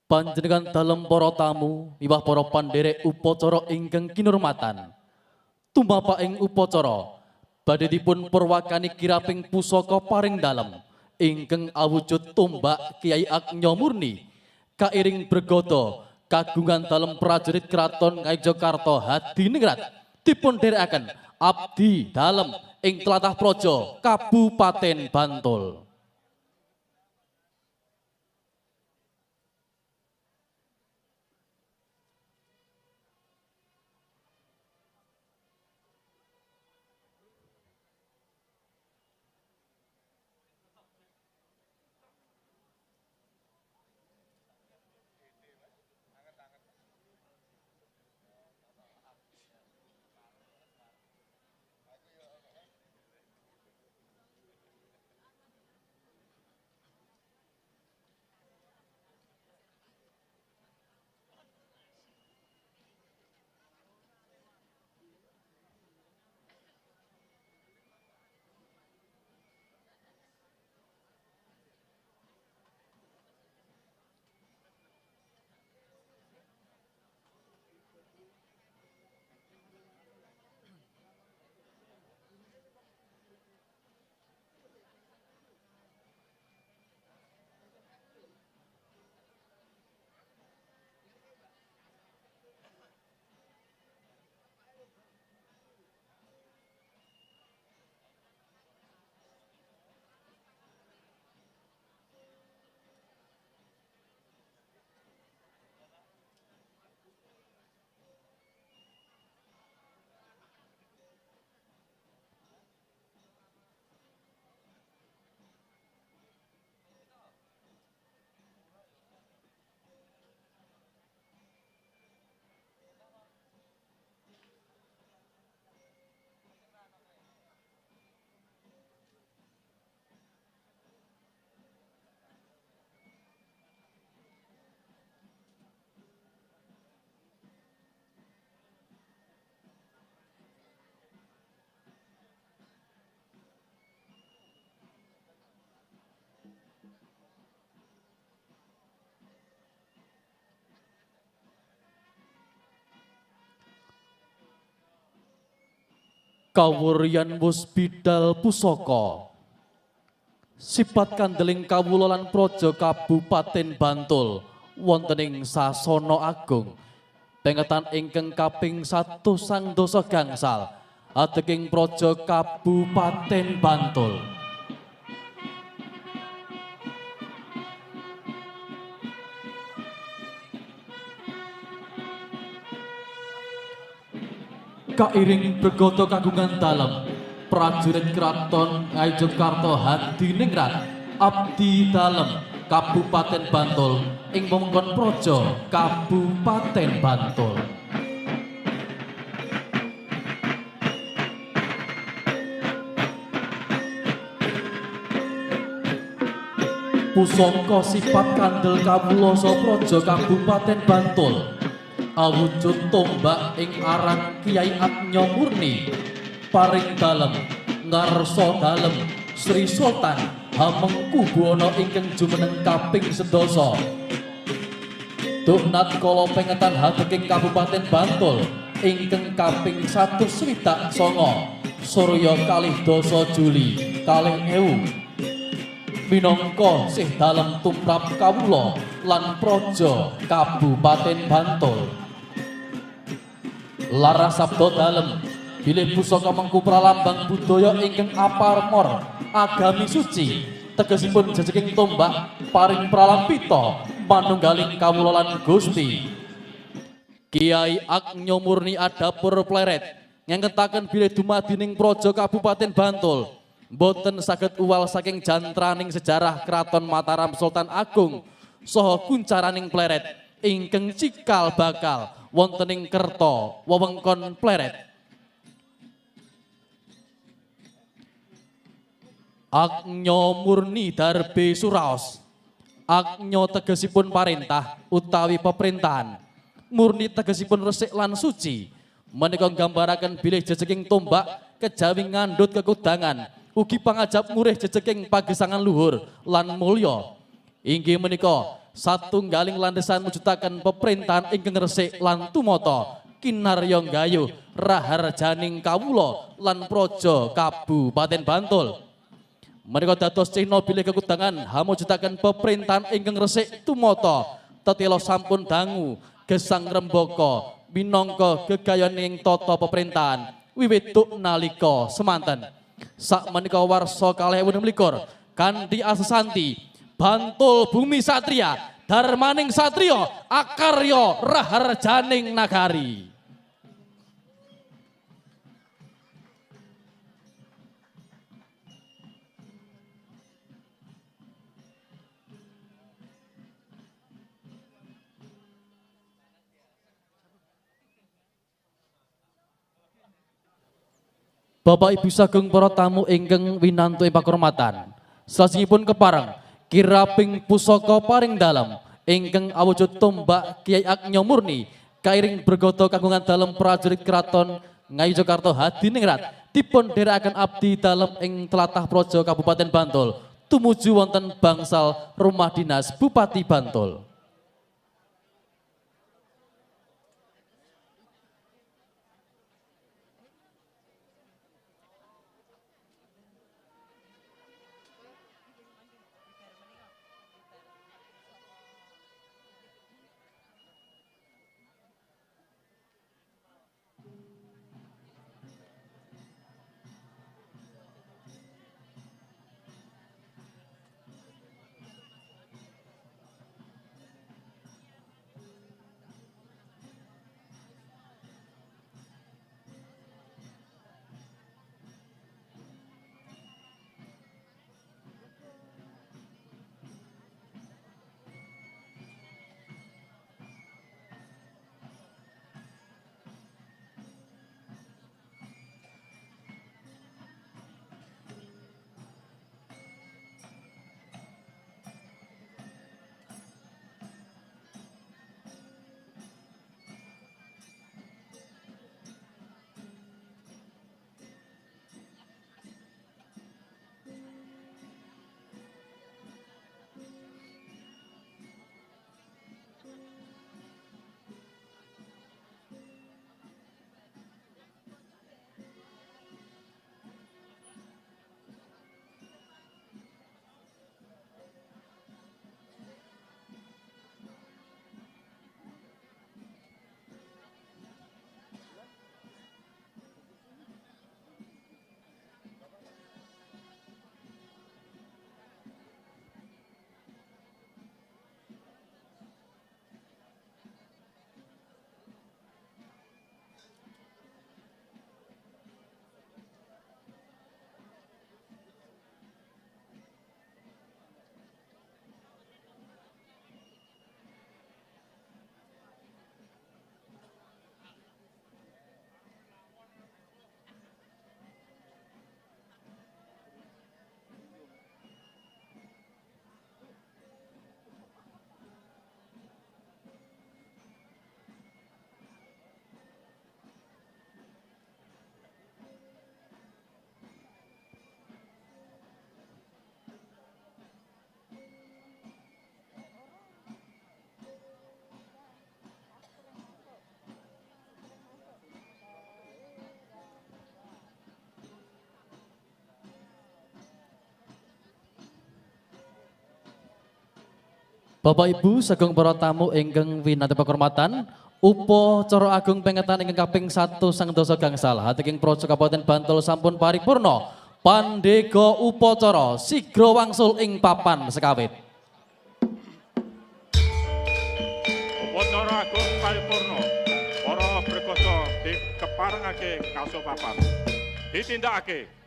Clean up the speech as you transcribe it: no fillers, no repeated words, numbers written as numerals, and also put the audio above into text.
Panjenengan dalem para tamu miwah para pandherek upacara ingkang kinurmatan. Tumapa ing upacara badhe dipun purwakani kiraping pusaka paring dalem ingkang awujud tombak Kyai Agnya Murni kairing bergodo kagungan dalem prajurit Kraton Ngayogyakarta Hadiningrat dipun dherekaken abdi dalem ing tlatah Praja Kabupaten Bantul. Kawuryan wus bidal pusaka sipat kandeling kawula lan praja Kabupaten Bantul wonten ing Sasana Agung pengetan ingkang kaping 1 sang dasa gangsal ateking praja Kabupaten Bantul. Kairing bergoto kagungan dalem prajurit Kraton Ngayogyakarta Hadiningrat abdi dalem Kabupaten Bantul ing wewengkon Praja Kabupaten Bantul. Pusaka sifat kandel kawula saha Praja Kabupaten Bantul awujud tombak ing aran Kyai Agnya Murni paring dalem ngarsa dalem Sri Sultan Hamengkubuwana ingkang jumeneng kaping 11 Duhnat kala pengetan hateking Kabupaten Bantul ingkang kaping 169 Surya kalih dasa Juli 2000 minangka sih dalem tumrap kawula lan praja Kabupaten Bantul. Laras sabda dalem bilih pusaka mengku pralambang budaya ingkang aparmor agami suci tegesipun jejeking tombak paring pralampita manunggaling kawula lan Gusti Kyai Agnya Murni Adapur Pleret ngengketaken bilih dumadining praja Kabupaten Bantul boten saged uwal saking jantraning sejarah Kraton Mataram Sultan Agung saha kuncaraning Pleret ingkang cikal bakal wonten ing kerta wewengkon Pleret. Agnya Murni Darbe Suraos. Agnya tegesipun parentah utawi peperintahan. Murni tegesipun resik lan suci. Menika nggambaraken bilih jejeking tombak kejawi ngandhut kekudangan ugi pangajab murih jejeking pagesangan luhur lan mulya. Inggih menika satunggaling landesan mujudaken peperintahan ingkang resik lan tumata kinarya gayuh raharjaning kawula lan praja Kabupaten Bantul. Menika dados cihna bilih kekudangan hamujudaken peperintahan ingkang resik tumata tetela sampun dangu gesang rembaka minangka gegayoning tata peperintahan wiwit tuk nalika semanten. Sakmenika warsa 2026 kanthi asesanti Bantul Bumi Satria Darmaning Satria Akarya Raharjaning Nagari. Bapak Ibu sagung para tamu ingkang winantu pakurmatan. Salajengipun kepareng kiraping pusaka paring dalem ingkang awujud tombak Kyai Agnya Murni kairing bergoto kagungan dalem prajurit keraton Ngayogyakarta Hadiningrat dipun dherekaken abdi dalem ing tlatah Praja Kabupaten Bantul tumuju wonten bangsal rumah dinas Bupati Bantul. Bapak Ibu sagung para tamu ingkang winantu pakurmatan, upacara agung pengetan ingkang kaping 1 sang dasa gangsal hatiking Praja Kabupaten Bantul sampun paripurna. Pandega upacara sigra wangsul ing papan sekawit. Upacara agung paripurna. Para berkoso dikeparengake kaso papan. Ditindakake